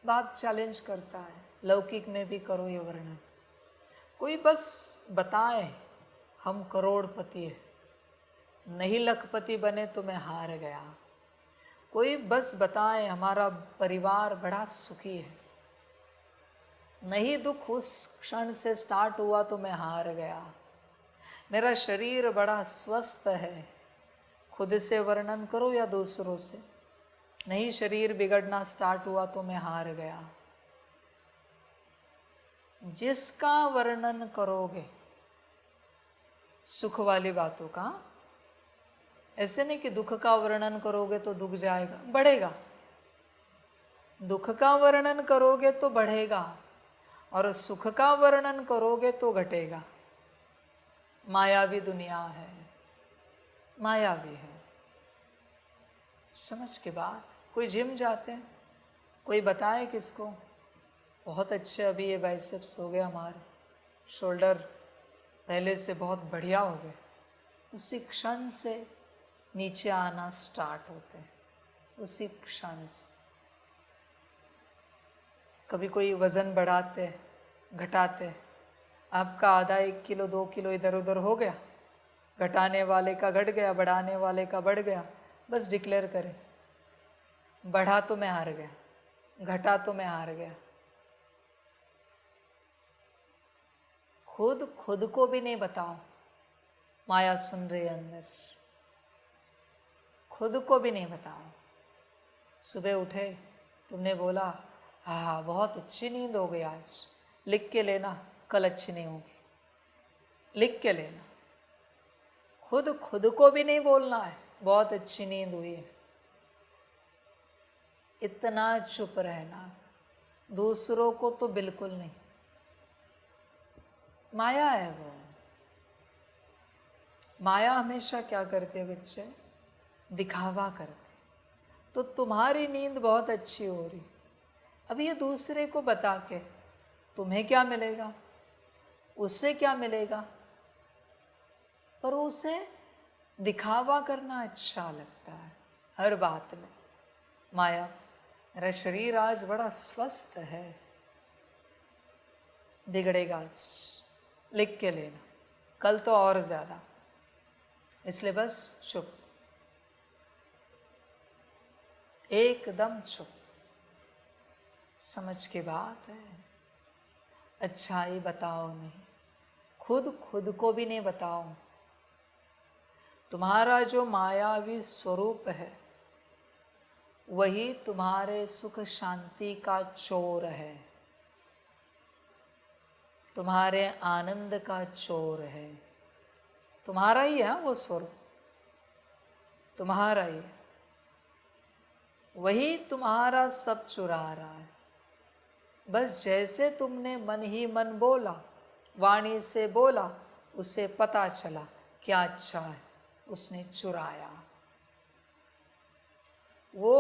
बाप चैलेंज करता है, लौकिक में भी करो ये वर्णन। कोई बस बताए हम करोड़पति है, नहीं लखपति बने तो मैं हार गया। कोई बस बताए हमारा परिवार बड़ा सुखी है, नहीं दुख उस क्षण से स्टार्ट हुआ तो मैं हार गया। मेरा शरीर बड़ा स्वस्थ है, खुद से वर्णन करो या दूसरों से, नहीं शरीर बिगड़ना स्टार्ट हुआ तो मैं हार गया। जिसका वर्णन करोगे सुख वाली बातों का, ऐसे नहीं कि दुख का वर्णन करोगे तो दुख जाएगा, बढ़ेगा। दुख का वर्णन करोगे तो बढ़ेगा और सुख का वर्णन करोगे तो घटेगा। मायावी दुनिया है, मायावी है। समझ के बाद कोई जिम जाते हैं, कोई बताए किसको बहुत अच्छे अभी ये बाइसेप्स हो गए, हमारे शोल्डर पहले से बहुत बढ़िया हो गए, उसी क्षण से नीचे आना स्टार्ट होते हैं, उसी क्षण से। कभी कोई वज़न बढ़ाते घटाते, आपका आधा 1 किलो 2 किलो इधर उधर हो गया, घटाने वाले का घट गया, बढ़ाने वाले का बढ़ गया, बस डिक्लेयर करें बढ़ा तो मैं हार गया, घटा तो मैं हार गया। खुद को भी नहीं बताओ, माया सुन रही है अंदर, खुद को भी नहीं बताओ। सुबह उठे, तुमने बोला हाँ बहुत अच्छी नींद हो गई आज, लिख के लेना कल अच्छी नहीं होगी, लिख के लेना। खुद को भी नहीं बोलना है बहुत अच्छी नींद हुई है, इतना चुप रहना। दूसरों को तो बिल्कुल नहीं, माया है वो। माया हमेशा क्या करते हैं बच्चे, दिखावा करते। तो तुम्हारी नींद बहुत अच्छी हो रही, अब ये दूसरे को बता के तुम्हें क्या मिलेगा, उससे क्या मिलेगा, पर उसे दिखावा करना अच्छा लगता है हर बात में। माया, मेरा शरीर आज बड़ा स्वस्थ है, बिगड़ेगा आज, लिख के लेना कल तो और ज़्यादा, इसलिए बस चुप, एकदम चुप। समझ के बात है, अच्छाई बताओ नहीं, खुद को भी नहीं बताओ। तुम्हारा जो मायावी स्वरूप है वही तुम्हारे सुख शांति का चोर है, तुम्हारे आनंद का चोर है। तुम्हारा ही है वो स्वरूप, तुम्हारा ही है, वही तुम्हारा सब चुरा रहा है। बस जैसे तुमने मन ही मन बोला, वाणी से बोला, उसे पता चला क्या अच्छा है, उसने चुराया। वो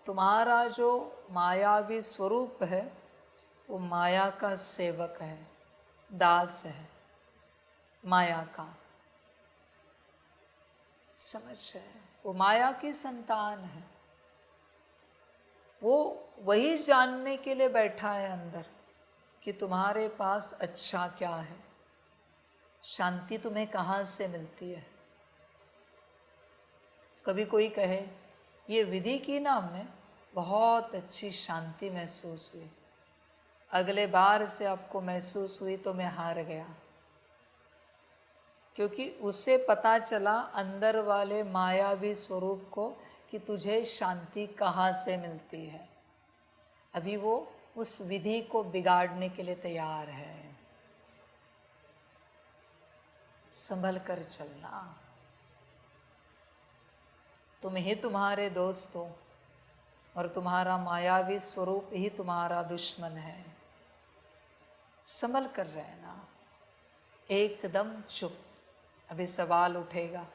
तुम्हारा जो मायावी स्वरूप है वो माया का सेवक है, दास है माया का। समझ है, वो माया की संतान है। वो वही जानने के लिए बैठा है अंदर कि तुम्हारे पास अच्छा क्या है, शांति तुम्हें कहाँ से मिलती है। कभी कोई कहे ये विधि की ना हमने, बहुत अच्छी शांति महसूस हुई, अगले बार से आपको महसूस हुई तो मैं हार गया, क्योंकि उससे पता चला अंदर वाले मायावी स्वरूप को कि तुझे शांति कहाँ से मिलती है। अभी वो उस विधि को बिगाड़ने के लिए तैयार है। संभल कर चलना, तुम ही तुम्हारे दोस्त हो और तुम्हारा मायावी स्वरूप ही तुम्हारा दुश्मन है। संभल कर रहना, एकदम चुप। अभी सवाल उठेगा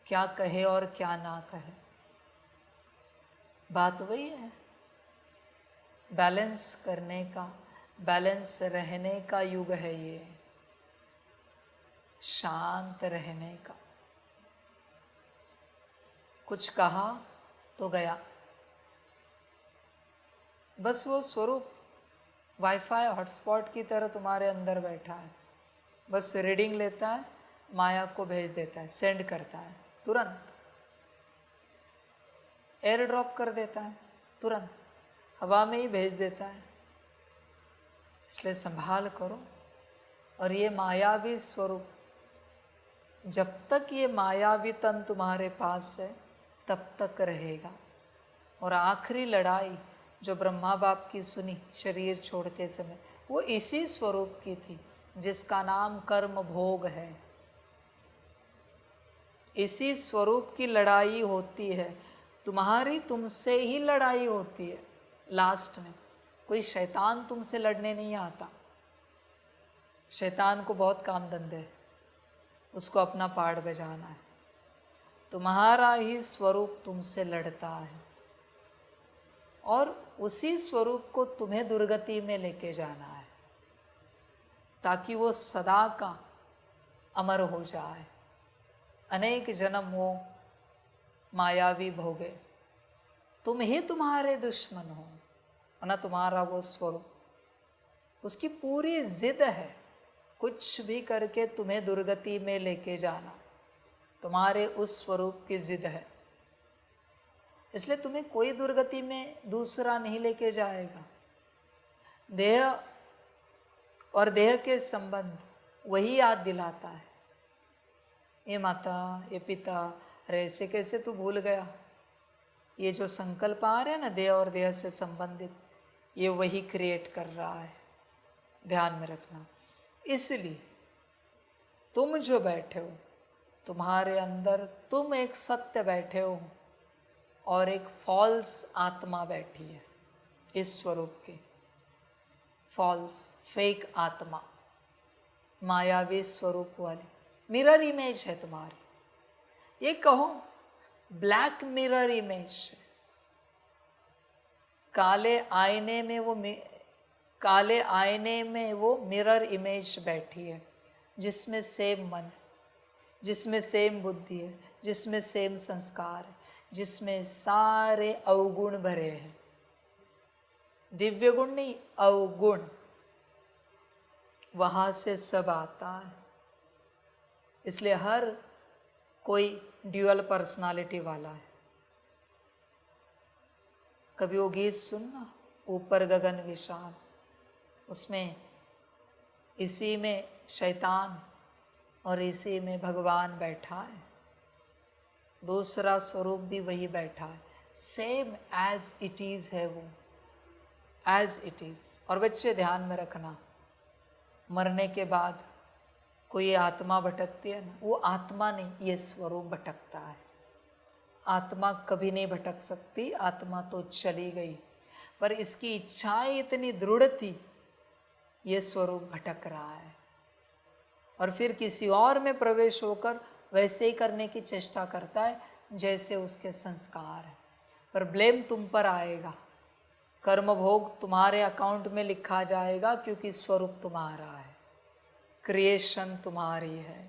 क्या कहे और क्या ना कहे, बात वही है, बैलेंस करने का, बैलेंस रहने का युग है ये, शांत रहने का। कुछ कहा तो गया, बस वो स्वरूप वाईफाई हॉटस्पॉट की तरह तुम्हारे अंदर बैठा है, बस रीडिंग लेता है, माया को भेज देता है, सेंड करता है, तुरंत एयर ड्रॉप कर देता है, तुरंत हवा में ही भेज देता है। इसलिए संभाल करो। और ये मायावी स्वरूप, जब तक ये मायावी तन तुम्हारे पास है तब तक रहेगा। और आखिरी लड़ाई जो ब्रह्मा बाप की सुनी शरीर छोड़ते समय, वो इसी स्वरूप की थी जिसका नाम कर्म भोग है। इसी स्वरूप की लड़ाई होती है, तुम्हारी तुमसे ही लड़ाई होती है। लास्ट में कोई शैतान तुमसे लड़ने नहीं आता। शैतान को बहुत काम धंधे है, उसको अपना पार्ट बजाना है। तुम्हारा ही स्वरूप तुमसे लड़ता है और उसी स्वरूप को तुम्हें दुर्गति में लेके जाना है, ताकि वो सदा का अमर हो जाए। अनेक जन्म वो मायावी भोगे, तुम ही तुम्हारे दुश्मन हो, ना तुम्हारा वो स्वरूप, उसकी पूरी जिद है कुछ भी करके तुम्हें दुर्गति में लेके जाना। तुम्हारे उस स्वरूप की जिद है, इसलिए तुम्हें कोई दुर्गति में दूसरा नहीं लेके जाएगा। देह और देह के संबंध वही याद दिलाता है। ये माता, ये पिता, अरे ऐसे कैसे तू भूल गया? ये जो संकल्प आ रहे हैं ना देह और देह से संबंधित, ये वही क्रिएट कर रहा है, ध्यान में रखना। इसलिए तुम जो बैठे हो, तुम्हारे अंदर तुम एक सत्य बैठे हो और एक फॉल्स आत्मा बैठी है इस स्वरूप की। फॉल्स, फेक आत्मा, मायावी स्वरूप वाली मिरर इमेज है तुम्हारी। ये कहो ब्लैक मिरर इमेज है। काले आईने में वो मिरर इमेज बैठी है, जिसमें सेम मन है, जिसमें सेम बुद्धि है, जिसमें सेम संस्कार है, जिसमें सारे अवगुण भरे हैं। दिव्य गुण नहीं, अवगुण, वहाँ से सब आता है। इसलिए हर कोई ड्यूअल पर्सनालिटी वाला है। कभी वो गीत सुनना, ऊपर गगन विशाल, उसमें इसी में शैतान और इसी में भगवान बैठा है। दूसरा स्वरूप भी वही बैठा है, सेम एज इट इज़ है वो, एज इट इज़। और बच्चे ध्यान में रखना, मरने के बाद कोई आत्मा भटकती है ना, वो आत्मा नहीं, ये स्वरूप भटकता है। आत्मा कभी नहीं भटक सकती, आत्मा तो चली गई, पर इसकी इच्छाएं इतनी दृढ़ थी, ये स्वरूप भटक रहा है और फिर किसी और में प्रवेश होकर वैसे ही करने की चेष्टा करता है जैसे उसके संस्कार है। पर ब्लेम तुम पर आएगा, कर्म भोग तुम्हारे अकाउंट में लिखा जाएगा, क्योंकि स्वरूप तुम्हारा है, क्रिएशन तुम्हारी है।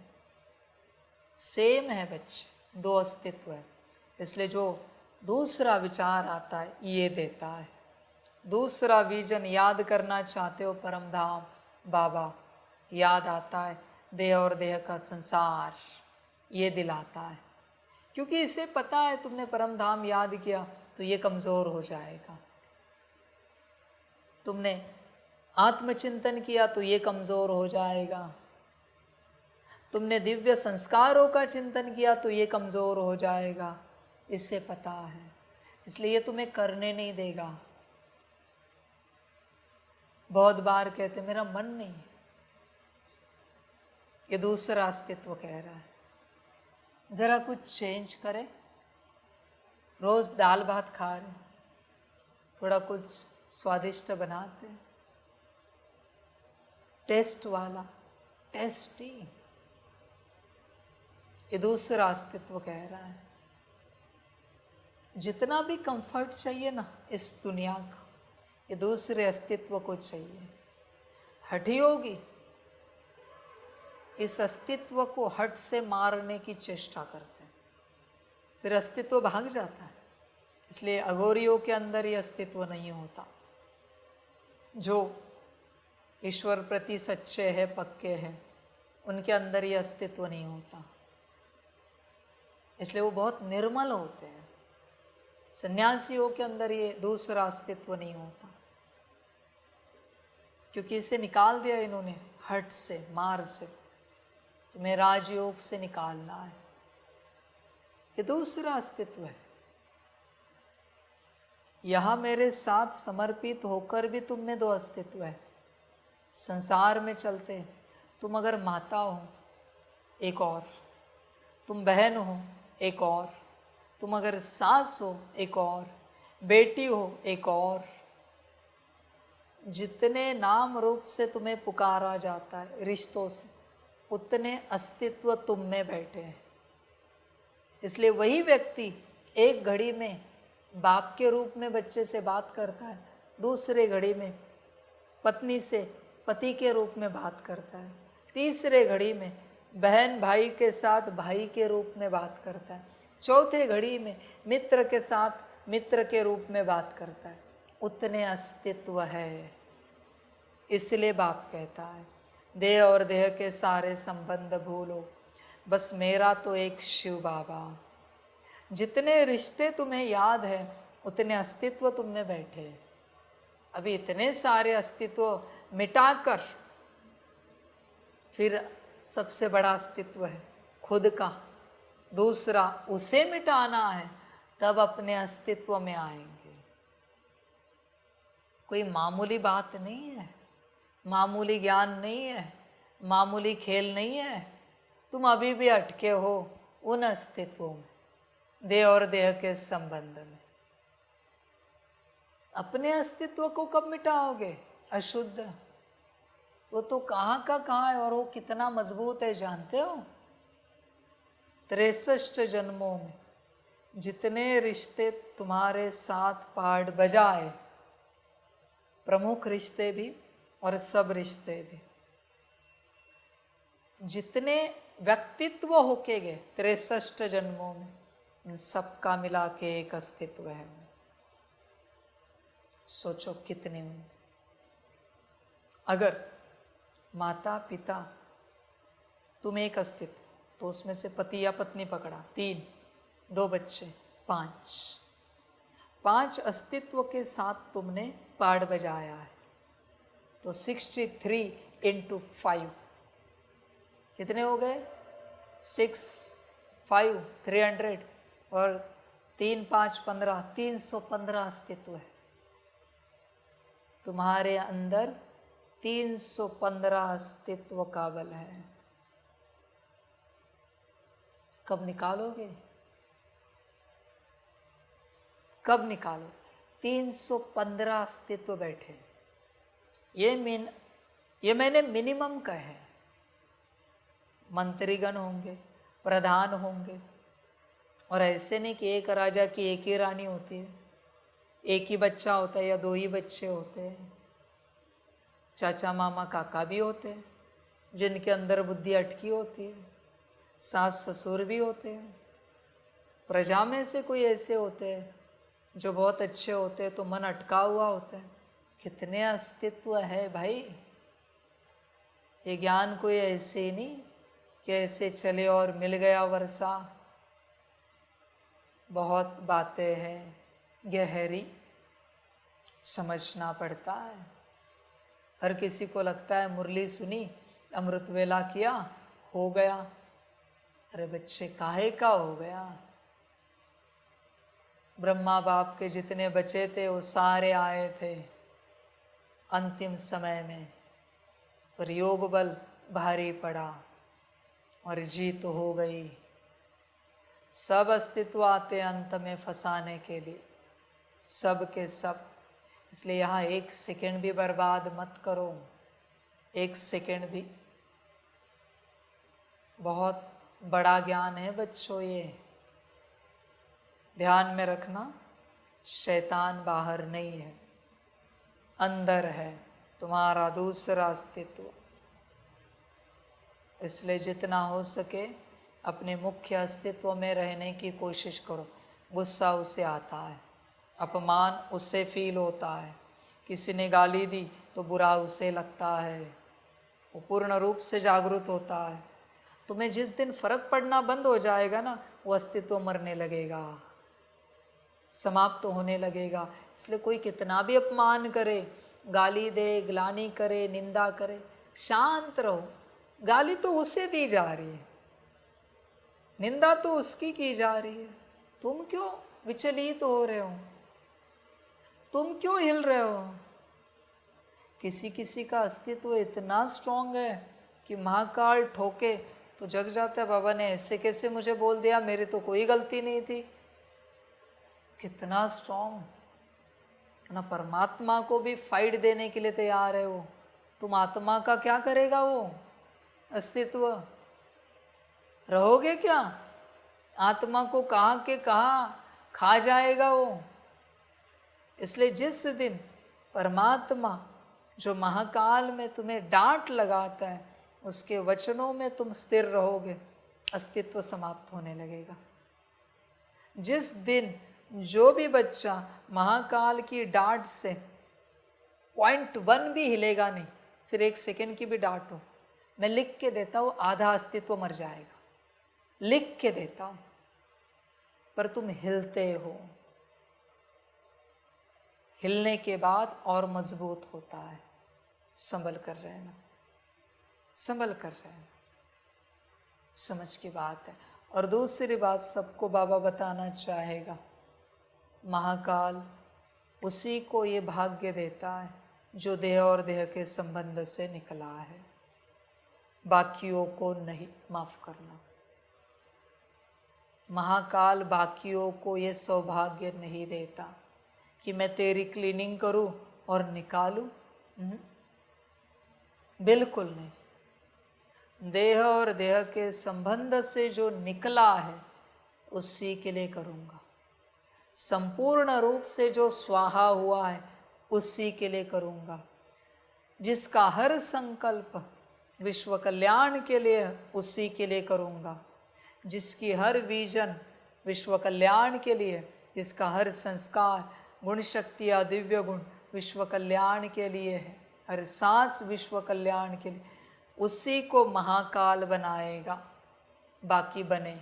सेम है बच्चे, दो अस्तित्व है। इसलिए जो दूसरा विचार आता है ये देता है, दूसरा विजन याद करना चाहते हो परम धाम बाबा, याद आता है देह और देह का संसार, ये दिलाता है। क्योंकि इसे पता है तुमने परम धाम याद किया तो ये कमज़ोर हो जाएगा, तुमने आत्मचिंतन किया तो ये कमज़ोर हो जाएगा, तुमने दिव्य संस्कारों का चिंतन किया तो ये कमज़ोर हो जाएगा। इसे पता है, इसलिए ये तुम्हें करने नहीं देगा। बहुत बार कहते मेरा मन नहीं है, ये दूसरा अस्तित्व कह रहा है ज़रा कुछ चेंज करे। रोज़ दाल भात खा रहे, थोड़ा कुछ स्वादिष्ट बनाते, टेस्ट वाला, टेस्टी, ये दूसरा अस्तित्व कह रहा है। जितना भी कंफर्ट चाहिए ना इस दुनिया का, ये दूसरे अस्तित्व को चाहिए। हठ योगी इस अस्तित्व को हट से मारने की चेष्टा करते हैं, फिर अस्तित्व भाग जाता है। इसलिए अघोरियों के अंदर ये अस्तित्व नहीं होता, जो ईश्वर प्रति सच्चे हैं, पक्के हैं, उनके अंदर ये अस्तित्व नहीं होता, इसलिए वो बहुत निर्मल होते हैं। सन्यासियों के अंदर ये दूसरा अस्तित्व नहीं होता, क्योंकि इसे निकाल दिया इन्होंने हट से, मार से। तुम्हें राजयोग से निकालना है, ये दूसरा अस्तित्व है। यहाँ मेरे साथ समर्पित होकर भी तुम में दो अस्तित्व है। संसार में चलते तुम अगर माता हो एक और, तुम बहन हो एक और, तुम अगर सास हो एक और, बेटी हो एक और, जितने नाम रूप से तुम्हें पुकारा जाता है रिश्तों से, उतने अस्तित्व तुम में बैठे हैं। इसलिए वही व्यक्ति एक घड़ी में बाप के रूप में बच्चे से बात करता है, दूसरे घड़ी में पत्नी से पति के रूप में बात करता है, तीसरे घड़ी में बहन भाई के साथ भाई के रूप में बात करता है, चौथे घड़ी में मित्र के साथ मित्र के रूप में बात करता है। उतने अस्तित्व है। इसलिए बाप कहता है देह और देह के सारे संबंध भूलो, बस मेरा तो एक शिव बाबा। जितने रिश्ते तुम्हें याद है उतने अस्तित्व तुम में बैठे। अभी इतने सारे अस्तित्व मिटाकर फिर सबसे बड़ा अस्तित्व है खुद का, दूसरा उसे मिटाना है, तब अपने अस्तित्व में आएंगे। कोई मामूली बात नहीं है, मामूली ज्ञान नहीं है, मामूली खेल नहीं है। तुम अभी भी अटके हो उन अस्तित्वों में, देह और देह के संबंध में। अपने अस्तित्व को कब मिटाओगे? अशुद्ध, वो तो कहाँ का कहाँ है और वो कितना मजबूत है जानते हो? 63 जन्मों में जितने रिश्ते तुम्हारे साथ पाठ बजाए, प्रमुख रिश्ते भी और सब रिश्ते भी, जितने व्यक्तित्व होके गए 63 जन्मों में, इन सबका मिला के एक अस्तित्व है। सोचो कितने होंगे। अगर माता पिता तुम एक अस्तित्व, तो उसमें से पति या पत्नी पकड़ा 3, 2 बच्चे 5 अस्तित्व के साथ तुमने पाठ बजाया है, तो 63 × 5 कितने हो गए? 6, 5, 300 और 3, 5, 15, 315 अस्तित्व है तुम्हारे अंदर। 315 अस्तित्व का बल है। कब निकालोगे? कब निकालो? 315 अस्तित्व बैठे। ये मैंने मिनिमम का है। मंत्रीगण होंगे, प्रधान होंगे, और ऐसे नहीं कि एक राजा की एक ही रानी होती है, एक ही बच्चा होता है या 2 ही बच्चे होते हैं। चाचा मामा काका भी होते हैं जिनके अंदर बुद्धि अटकी होती है, सास ससुर भी होते हैं। प्रजा में से कोई ऐसे होते हैं जो बहुत अच्छे होते हैं तो मन अटका हुआ होता है। कितने अस्तित्व है भाई। ये ज्ञान कोई ऐसे ही नहीं कि ऐसे चले और मिल गया वर्षा। बहुत बातें हैं गहरी, समझना पड़ता है। हर किसी को लगता है मुरली सुनी, अमृत वेला किया, हो गया। अरे बच्चे, काहे का हो गया? ब्रह्मा बाप के जितने बचे थे वो सारे आए थे अंतिम समय में, पर योग बल भारी पड़ा और जीत हो गई। सब अस्तित्व आते अंत में फंसाने के लिए, सब के सब। इसलिए यहाँ 1 सेकंड भी बर्बाद मत करो, 1 सेकंड भी। बहुत बड़ा ज्ञान है बच्चों ये, ध्यान में रखना। शैतान बाहर नहीं है, अंदर है तुम्हारा दूसरा अस्तित्व। इसलिए जितना हो सके अपने मुख्य अस्तित्व में रहने की कोशिश करो। गुस्सा उसे आता है, अपमान उससे फील होता है, किसी ने गाली दी तो बुरा उसे लगता है। वो पूर्ण रूप से जागरूक होता है। तुम्हें जिस दिन फर्क पड़ना बंद हो जाएगा ना, वो अस्तित्व मरने लगेगा, समाप्त तो होने लगेगा। इसलिए कोई कितना भी अपमान करे, गाली दे, ग्लानि करे, निंदा करे, शांत रहो। गाली तो उसे दी जा रही है, निंदा तो उसकी की जा रही है। तुम क्यों विचलित हो रहे हो? तुम क्यों हिल रहे हो? किसी किसी का अस्तित्व इतना स्ट्रांग है कि महाकाल ठोके तो जग जाता है। बाबा ने ऐसे कैसे मुझे बोल दिया, मेरी तो कोई गलती नहीं थी। कितना स्ट्रांग ना। परमात्मा को भी फाइट देने के लिए तैयार है वो। तुम आत्मा का क्या करेगा वो अस्तित्व? रहोगे क्या? आत्मा को कहाँ के कहाँ खा जाएगा वो। इसलिए जिस दिन परमात्मा जो महाकाल में तुम्हें डांट लगाता है, उसके वचनों में तुम स्थिर रहोगे, अस्तित्व समाप्त होने लगेगा। जिस दिन जो भी बच्चा महाकाल की डांट से 0.1 भी हिलेगा नहीं, फिर 1 सेकेंड की भी डांट हो, मैं लिख के देता हूँ आधा अस्तित्व मर जाएगा, लिख के देता हूँ। पर तुम हिलते हो, हिलने के बाद और मजबूत होता है। संभल कर रहना, संभल कर रहना, समझ की बात है। और दूसरी बात सबको बाबा बताना चाहेगा, महाकाल उसी को ये भाग्य देता है जो देह और देह के संबंध से निकला है, बाकियों को नहीं। माफ करना, महाकाल बाकियों को ये सौभाग्य नहीं देता कि मैं तेरी क्लीनिंग करूं और निकालूं। बिल्कुल नहीं। देह और देह के संबंध से जो निकला है उसी के लिए करूँगा। संपूर्ण रूप से जो स्वाहा हुआ है उसी के लिए करूँगा। जिसका हर संकल्प विश्व कल्याण के लिए, उसी के लिए करूँगा। जिसकी हर विजन विश्व कल्याण के लिए, जिसका हर संस्कार गुण शक्ति या दिव्य गुण विश्व कल्याण के लिए है, हर सांस विश्व कल्याण के लिए, उसी को महाकाल बनाएगा। बाकी बने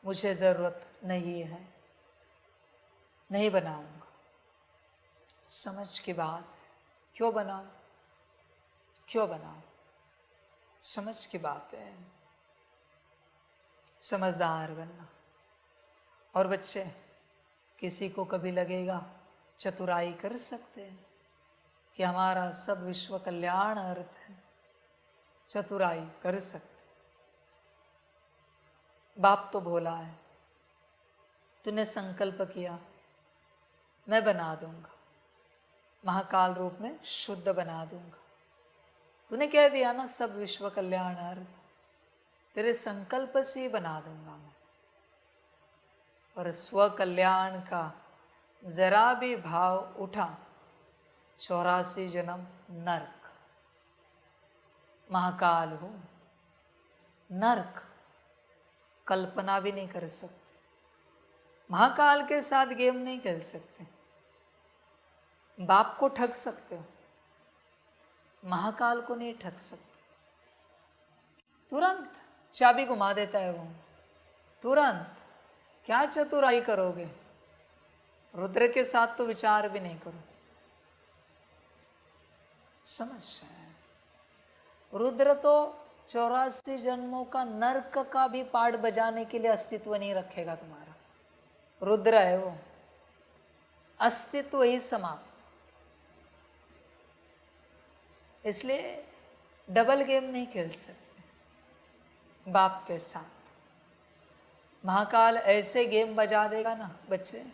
मुझे ज़रूरत नहीं है, नहीं बनाऊंगा। समझ की बात है। क्यों बनाऊं? क्यों बनाऊं? समझ की बात है। समझदार बनना। और बच्चे, किसी को कभी लगेगा चतुराई कर सकते हैं कि हमारा सब विश्व कल्याण अर्थ है, चतुराई कर सकते। बाप तो भोला है, तूने संकल्प किया मैं बना दूंगा, महाकाल रूप में शुद्ध बना दूंगा। तूने कह दिया ना सब विश्व कल्याण अर्थ, तेरे संकल्प से ही बना दूंगा मैं। और स्व कल्याण का जरा भी भाव उठा, 84 जन्म नरक। महाकाल हो, नरक कल्पना भी नहीं कर सकते। महाकाल के साथ गेम नहीं खेल सकते। बाप को ठग सकते हो, महाकाल को नहीं ठग सकते। तुरंत चाबी घुमा देता है वो, तुरंत। क्या चतुराई करोगे? रुद्र के साथ तो विचार भी नहीं करो। समझ रहे? रुद्र तो 84 जन्मों का नरक का भी पार्ट बजाने के लिए अस्तित्व नहीं रखेगा तुम्हारा। रुद्र है वो, अस्तित्व ही समाप्त। इसलिए डबल गेम नहीं खेल सकते बाप के साथ। महाकाल ऐसे गेम बजा देगा ना बच्चे,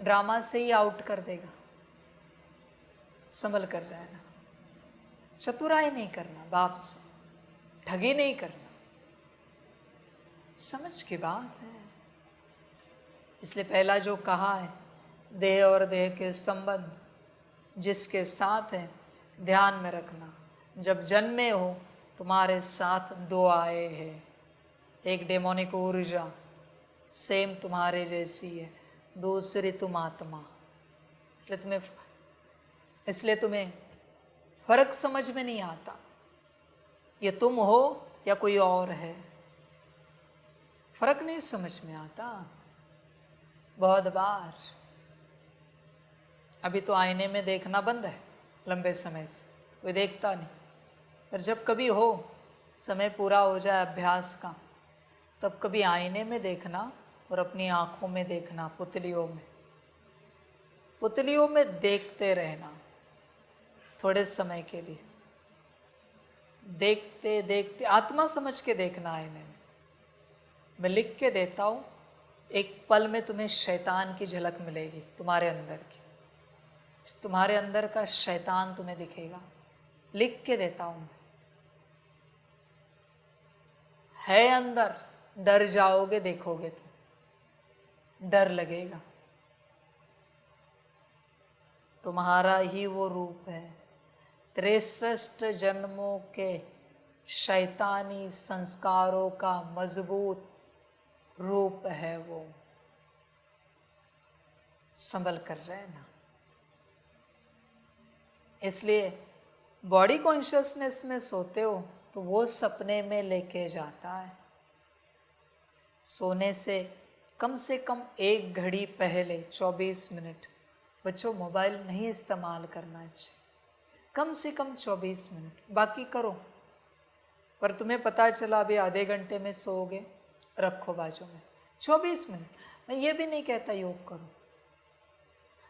ड्रामा से ही आउट कर देगा। संभल कर रहना, चतुराई नहीं करना, बाप से ठगी नहीं करना। समझ की बात है। इसलिए पहला जो कहा है, देह और देह के संबंध जिसके साथ है, ध्यान में रखना। जब जन्मे हो तुम्हारे साथ दो आए हैं, एक डेमोनिक ऊर्जा सेम तुम्हारे जैसी है, दूसरी तुम आत्मा। इसलिए तुम्हें इसलिए तुम्हें फर्क समझ में नहीं आता, ये तुम हो या कोई और है, फर्क नहीं समझ में आता। बहुत बार अभी तो आईने में देखना बंद है लंबे समय से, कोई देखता नहीं, पर जब कभी हो, समय पूरा हो जाए अभ्यास का, तब कभी आईने में देखना और अपनी आंखों में देखना, पुतलियों में देखते रहना थोड़े समय के लिए, देखते देखते आत्मा समझ के देखना आईने में। मैं लिख के देता हूँ, एक पल में तुम्हें शैतान की झलक मिलेगी, तुम्हारे अंदर की, तुम्हारे अंदर का शैतान तुम्हें दिखेगा, लिख के देता हूँ मैं। है अंदर, डर जाओगे, देखोगे तो डर लगेगा। तुम्हारा ही वो रूप है, 63 जन्मों के शैतानी संस्कारों का मजबूत रूप है वो। संभल कर रहना। इसलिए बॉडी कॉन्शियसनेस में सोते हो तो वो सपने में लेके जाता है। सोने से कम 1 घड़ी पहले 24 मिनट बच्चों मोबाइल नहीं इस्तेमाल करना चाहिए, कम से कम 24 मिनट, बाकी करो। पर तुम्हें पता चला अभी आधे घंटे में सोओगे, रखो बाजू में 24 मिनट। मैं ये भी नहीं कहता योग करो,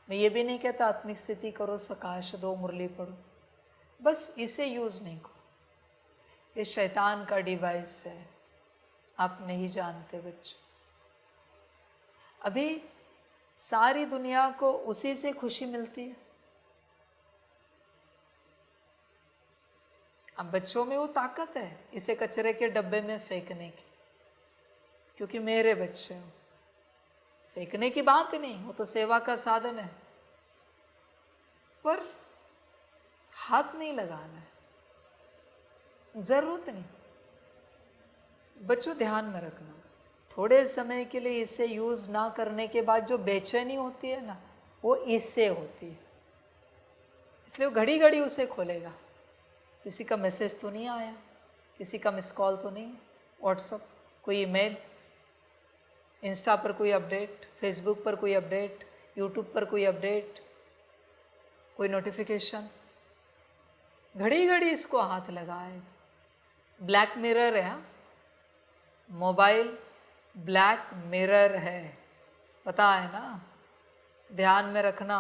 मैं ये भी नहीं कहता आत्मिक स्थिति करो, सकाश दो, मुरली पढ़ो, बस इसे यूज़ नहीं करो। ये शैतान का डिवाइस है, आप नहीं जानते बच्चों। अभी सारी दुनिया को उसी से खुशी मिलती है। अब बच्चों में वो ताकत है इसे कचरे के डब्बे में फेंकने की, क्योंकि मेरे बच्चे हो। फेंकने की बात ही नहीं, वो तो सेवा का साधन है, पर हाथ नहीं लगाना है, जरूरत नहीं। बच्चों ध्यान में रखना, थोड़े समय के लिए इसे यूज़ ना करने के बाद जो बेचैनी होती है ना, वो इससे होती है। इसलिए वो घड़ी घड़ी उसे खोलेगा, किसी का मैसेज तो नहीं आया, किसी का मिस कॉल तो नहीं है, व्हाट्सअप, कोई ईमेल, इंस्टा पर कोई अपडेट, फेसबुक पर कोई अपडेट, यूट्यूब पर कोई अपडेट, कोई नोटिफिकेशन, घड़ी घड़ी इसको हाथ लगाएगा। ब्लैक मिरर है, हाँ? मोबाइल ब्लैक मिरर है, पता है ना? ध्यान में रखना,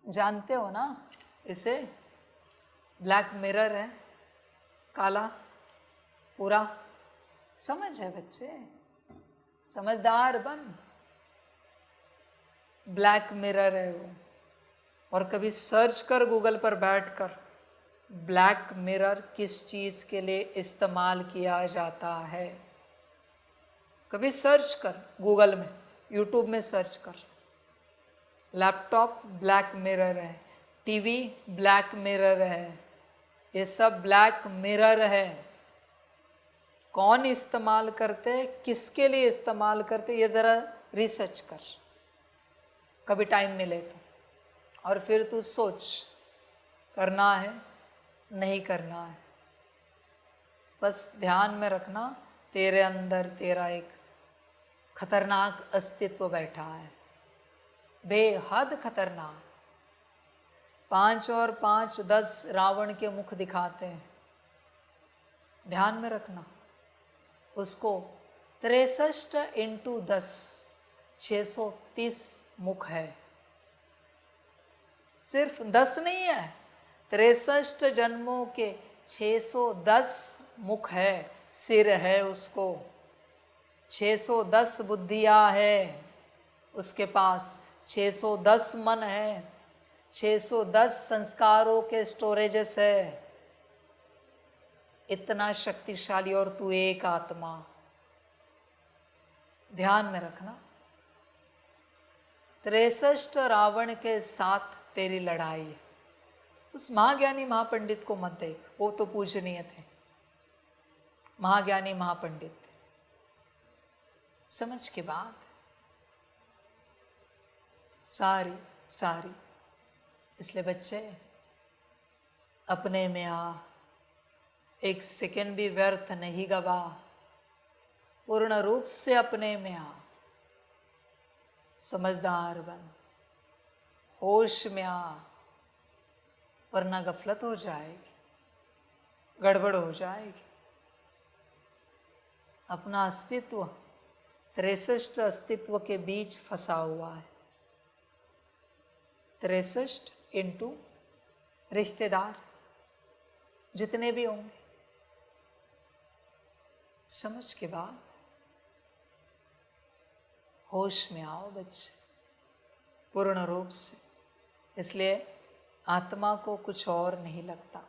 जानते हो ना इसे? ब्लैक मिरर है, काला पूरा। समझ है बच्चे, समझदार बन। ब्लैक मिरर है वो। और कभी सर्च कर गूगल पर बैठकर, ब्लैक मिरर किस चीज़ के लिए इस्तेमाल किया जाता है। कभी सर्च कर गूगल में, यूट्यूब में सर्च कर। लैपटॉप ब्लैक मिरर है, टीवी ब्लैक मिरर है, ये सब ब्लैक मिरर है। कौन इस्तेमाल करते, किसके लिए इस्तेमाल करते, ये ज़रा रिसर्च कर कभी टाइम मिले तो, और फिर तू सोच करना है नहीं करना है। बस ध्यान में रखना, तेरे अंदर तेरा एक खतरनाक अस्तित्व बैठा है, बेहद खतरनाक। 5 और 5 10 रावण के मुख दिखाते हैं, ध्यान में रखना। उसको 63 × 10 630 मुख है। सिर्फ 10 नहीं है, 63 जन्मों के 610 मुख है, सिर है उसको, 610 बुद्धियाँ है उसके पास, 610 मन है, 610 संस्कारों के स्टोरेजेस है। इतना शक्तिशाली, और तू एक आत्मा। ध्यान में रखना, 63 रावण के साथ तेरी लड़ाई है। उस महाज्ञानी महापंडित को मत देख, वो तो पूजनीय थे, महाज्ञानी महापंडित थे, समझ के बात। सारी इसलिए बच्चे अपने में आ, एक सेकंड भी व्यर्थ नहीं गवा, पूर्ण रूप से अपने में आ, समझदार बन, होश में आ, वरना गफलत हो जाएगी, गड़बड़ हो जाएगी। अपना अस्तित्व 63 अस्तित्व के बीच फंसा हुआ है। 63 इंटू रिश्तेदार जितने भी होंगे, समझ के बाद होश में आओ बच्चे, पूर्ण रूप से। इसलिए आत्मा को कुछ और नहीं लगता,